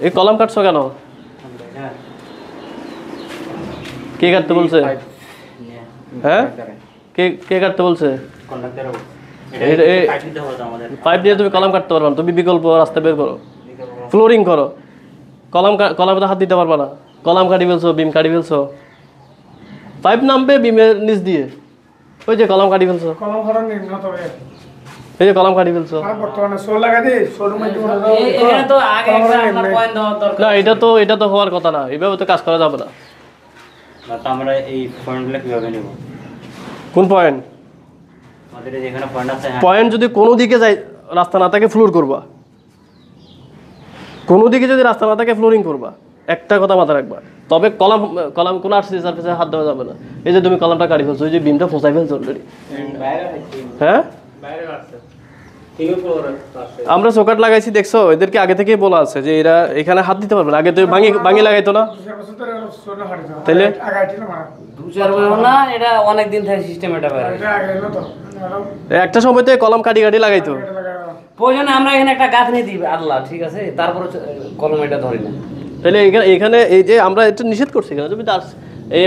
এই কলাম কাটছো কেন? কে কাটতে বলছে? হ্যাঁ, কে কাটতে বলছে? পাইপ দিয়ে তুমি কলাম কাটতে পারবা না, তুমি বিকল্প রাস্তা বের করো, ফ্লোরিং করো। কলামে তো হাত দিতে পারবা না, কলাম কাটি ফেলছো, বিম কাটি ফেলছো, পাইপ নামবে বিমের নিচ দিয়ে, ওই যে কলাম কাটি ফেলছো, এই যে কলাম কাটি ফেলছো। না এটা তো হওয়ার কথা না, এইভাবে তো কাজ করা যাবে না। আমরা এই পয়েন্টগুলো কিভাবে নেব? কোন পয়েন্ট? আমাদের যেখানে পয়েন্ট আছে, পয়েন্ট যদি কোনো দিকে যায় রাস্তা না থাকে ফ্লোর করবা, কোনো দিকে যদি রাস্তা না থাকে ফ্লোরিং করবা, একটা কথা মাথায় রাখবা। তবে কলাম কোনো আরসিসি সারফেসে হাত দেওয়া যাবে না। এই যে তুমি কলামটা কাটি ফেলছো, ওই যে বিমটা ফসাই ফেলছো অলরেডি। হ্যাঁ, আমরা চৌকাট লাগাইছি দেখছো, এদেরকে আগে থেকেই বলা আছে যে এরা এখানে হাত দিতে পারবে না। আগে তো ভাঙি লাগাইতো না, তাইলে এটা অনেক দিন থেকে সিস্টেম এটা একটা সময় তো কলম কাটি লাগাইতো। প্রয়োজনে আমরা এখানে একটা গাছ নিয়ে দিই আল্লাহ, ঠিক আছে, তারপর কলম এটা ধরি না। তাহলে এখানে এই যে আমরা এটা নিষেধ করছি কেন? তুমি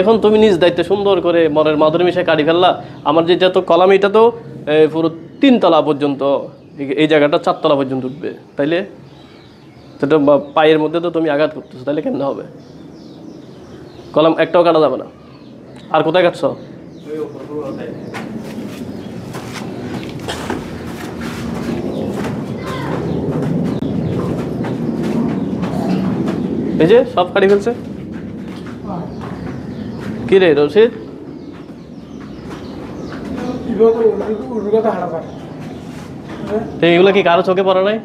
এখন তুমি নিজ দায়িত্বে সুন্দর করে মনের মাধুরী মিশায় কাটি ফেললা। আমার যেটা তো কলাম, এটা তো পুরো 3 তলা পর্যন্ত, এই জায়গাটা 4 তলা পর্যন্ত উঠবে, তাইলে সেটা পায়ের মধ্যে তো তুমি আঘাত করতেছো, তাহলে কেমন হবে? কলাম একটাও কাটা যাবে না। আর কোথায় কাটছো? এই যে সব কাটি ফেলছে। কি রে রশিদ, এইগুলো কি কারো চোখে পড়ে নাই?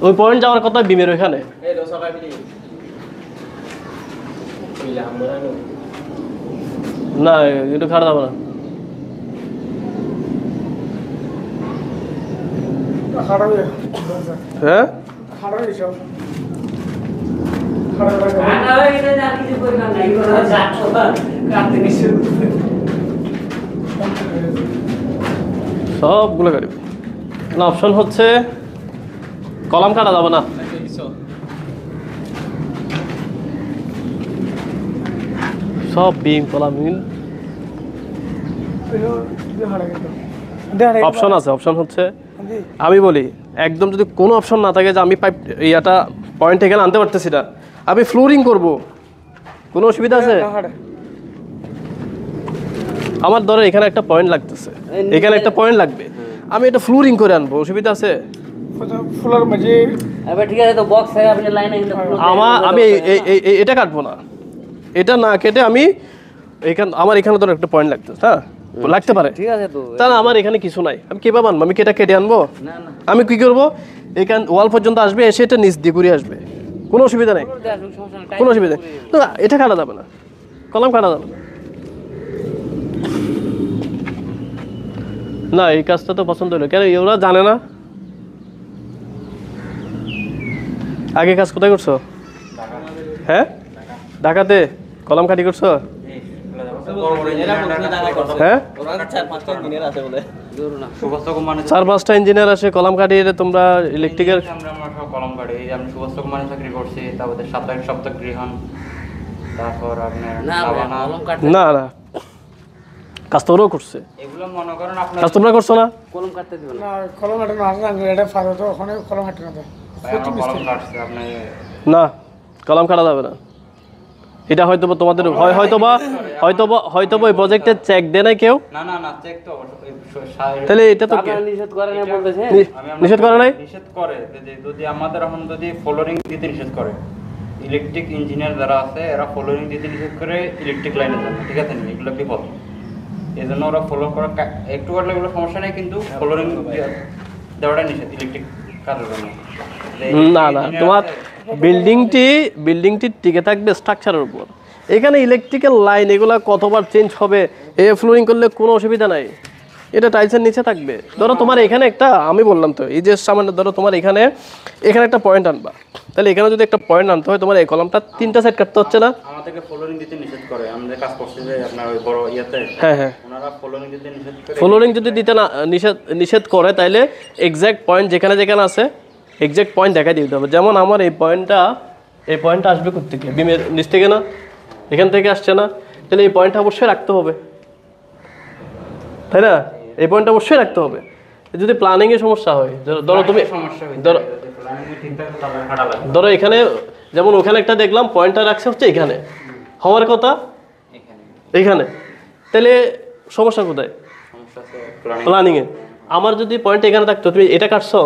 ওই পয়েন্ট যাওয়ার কথা বিমের ওইখানে। না, একটু খারাপ যাবে না। হ্যাঁ, সবগুলো কাটবে না। অপশন হচ্ছে কলাম কাটা যাবে না। সব বিম কলাম অপশন আছে। অপশন হচ্ছে, আমি বলি একদম যদি কোনো অপশন না থাকে যে আমি পাইপ ইয়াটা পয়েন্ট এখানে আনতে পারতেছি না, আমি ফ্লোরিং করব, কোনো অসুবিধা আছে? আমার ধরো এখানে একটা পয়েন্ট লাগতেছে, এখানে একটা পয়েন্ট লাগবে, আমি এটা ফ্লোরিং করে আনবো, অসুবিধা আছে? আমি এটা কাটবো না, এটা না কেটে আমি আমার এখানে ধরো একটা পয়েন্ট লাগতেছে, হ্যাঁ লাগতে পারে, ঠিক আছে, তো তাহলে আমার এখানে কিছু নাই, আমি কিভাবে আনবো? আমি কেটে আনবো? আমি কি করবো, এখান ওয়াল পর্যন্ত আসবে, এসে এটা নিচ দিয়ে ঘুরে আসবে, কোনো অসুবিধা নেই, কোনো অসুবিধা নেই। না, এটা কাটা যাবে না, কলম কাটা যাবে না। এই কাজটা তো পছন্দ হলো কেন? ওরা জানে না। আগে কাজ কোথায় করছো? হ্যাঁ, ঢাকাতে কলম কাটি করছো? হ্যাঁ, 4-5টা ইঞ্জিনিয়ার আছে কলম কাটি। তোমরা ইলেকট্রিক্যাল কলম কাটি, আমি সুভাষ কুমার চাকরি করছি, তারপরে সপ্তাহ গৃহণ, তারপর আপনার না কাজ তো ওরাও করছে, এগুলো মনে করেন আপনার কাজ তোমরা করছো না? কলম কাটতে দিবেন না, কলম কাটতে না, এটা ফারো তো ওখানে কলম কাটতে না, কলম কাটছে আপনি না, কলম কাটা যাবে না। এটা হয়তো তোমাদের হয়তো ওই প্রজেক্টে চেক দেয় না কেউ। না চেক তো তাহলে এটা তো নিষেধ করে না বলতেছে, নিষেধ করে নাই, নিষেধ করে যদি আমাদের এখন যদি ফ্লোরিং দিতে নিষেধ করে, ইলেকট্রিক ইঞ্জিনিয়ার যারা আছে এরা ফ্লোরিং দিতে নিষেধ করে ইলেকট্রিক লাইনের জন্য, ঠিক আছে, এগুলো বিপদ, এই জন্য ওরা ফলো করা একটু করলে এগুলো সমস্যা নেই, কিন্তু ফ্লোরিং দেওয়াটা নিষেধ ইলেকট্রিক কাজের জন্য। না তোমার বিল্ডিংটি টিকে থাকবে স্ট্রাকচারের উপর। এখানে ইলেকট্রিক্যাল লাইন এগুলা কতবার চেঞ্জ হবে, ফ্লোরিং করলে কোনো অসুবিধা নাই, এটা টাইলসের নিচে থাকবে। ধরো তোমার এখানে একটা, আমি বললাম তো এই যে সামান্য ধরো তোমার এখানে একটা পয়েন্ট আনবা, তাহলে এখানে যদি একটা পয়েন্ট আনতে হয় তোমার এই কলমটা 3টা সাইড কাটতে হচ্ছে না? আমাদেরকে ফ্লোরিং দিতে নিষেধ করে, আমাদের কাজ করতে যে আপনার ওই বড় ইয়াতে, হ্যাঁ ওনারা ফ্লোরিং দিতে নিষেধ করে। ফ্লোরিং যদি দিতে না নিষেধ করে, তাইলে এক্স্যাক্ট পয়েন্ট যেখানে আছে এক্সাক্ট পয়েন্ট দেখাই দিতে হবে। যেমন আমার এই পয়েন্টটা আসবে কোত্থেকে? বিমের নিচ থেকে না, এখান থেকে আসছে না, তাহলে এই পয়েন্টটা অবশ্যই রাখতে হবে, তাই না? এই পয়েন্টটা অবশ্যই রাখতে হবে। যদি প্ল্যানিংয়ে সমস্যা হয়, ধরো তুমি সমস্যা হইতে ধরো পারে, যদি প্ল্যানিং ঠিক থাকে তাহলে খাটা লাগে ধরো এখানে, যেমন ওখানে একটা দেখলাম পয়েন্টটা রাখছে হচ্ছে এখানে, হওয়ার কথা এখানে, এইখানে, তাহলে সমস্যা কোথায়? সমস্যা আছে প্ল্যানিং। প্ল্যানিংয়ে। আমার যদি পয়েন্ট এখানে থাকতো, তুমি এটা কাটছো,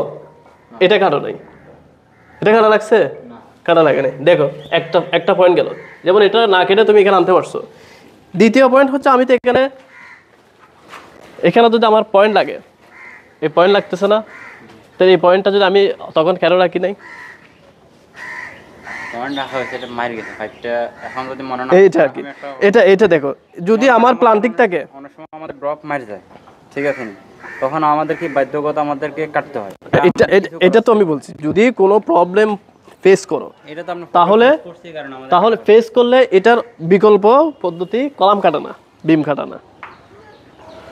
এটা কাটো নাই, এটা কাটা লাগছে, কাটা লাগে নাই। দেখো একটা পয়েন্ট গেল, যেমন এটা না কেটে তুমি এখানে আনতে পারছো। দ্বিতীয় পয়েন্ট হচ্ছে আমি তো এখানে যদি আমার পয়েন্ট লাগে, এই পয়েন্ট লাগতেছে না, তাহলে এই পয়েন্টটা যদি আমি তখন কেন রাখি নাই? পয়েন্ট রাখা হয়েছে, এটা মার গেছে ফাইভটা, এখন যদি মনে না এইটা আর কি, এটা দেখো, যদি আমার প্ল্যান ঠিক থাকে, অনেক সময় আমাদের ড্রপ মার যায়, ঠিক আছে নি? তখন আমাদেরকে বাধ্যগত আমাদেরকে কাটতে হয়। এটা তো আমি বলছি, যদি কোনো প্রবলেম ফেস করো, এটা তো আমরা করছি কারণ আমাদের তাহলে ফেস করলে এটার বিকল্প পদ্ধতি কলাম কাটানা, বিম কাটানা,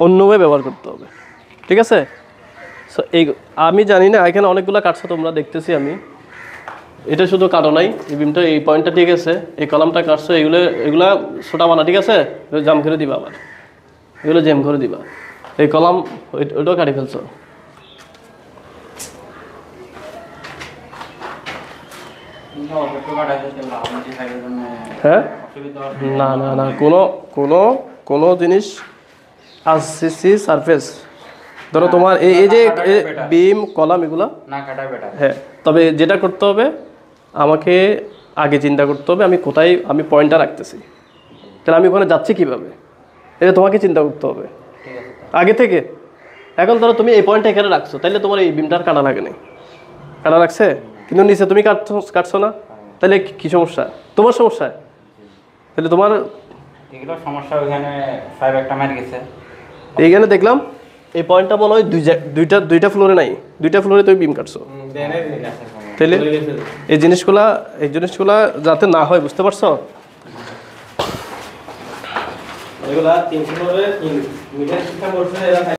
অন্যভাবে ব্যবহার করতে হবে, ঠিক আছে? সো এই আমি জানি না, এখানে অনেকগুলো কাটছো তোমরা, দেখতেছি আমি। এটা শুধু কাটো নাই, এই বিমটা, এই পয়েন্টটা ঠিক আছে, এই কলামটা কাটছো, এগুলা ছোটা বানা, ঠিক আছে? জাম করে দিবা, আবার এগুলো জ্যাম করে দিবা। এই কলাম ওইটাও কাটি ফেলছো। হ্যাঁ, না, কোনো জিনিস আসিসি সারফেস, ধরো তোমার এই যে বিম কলাম এগুলা না কাটা বেটা। হ্যাঁ, তবে যেটা করতে হবে, আমাকে আগে চিন্তা করতে হবে আমি কোথায় আমি পয়েন্টটা রাখতেছি, তাহলে আমি ওখানে যাচ্ছি কীভাবে, এটা তোমাকে চিন্তা করতে হবে ঠিক আছে, আগে থেকে। এখন ধরো তুমি এই পয়েন্টটা এখানে রাখছো, তাহলে তোমার এই বিমটার কাটা লাগে নাই, কাটা লাগছে, কিন্তু নিচে তুমি কাটছো না, তাহলে কি সমস্যা? তোমার সমস্যা, তাহলে তোমার এগুলো সমস্যা। ওইখানে ফাইভ একটা মার গেছে, এইখানে দেখলাম এই পয়েন্টটা মনে হয় দুইটা ফ্লোরে নাই, দুইটা ফ্লোরে তুমি বিম কাটছো, তাহলে এই জিনিসগুলা যাতে না হয়, বুঝতে পারছো? এগুলা 3 ফ্লোরে মিটার শিক্ষা করছে এরা।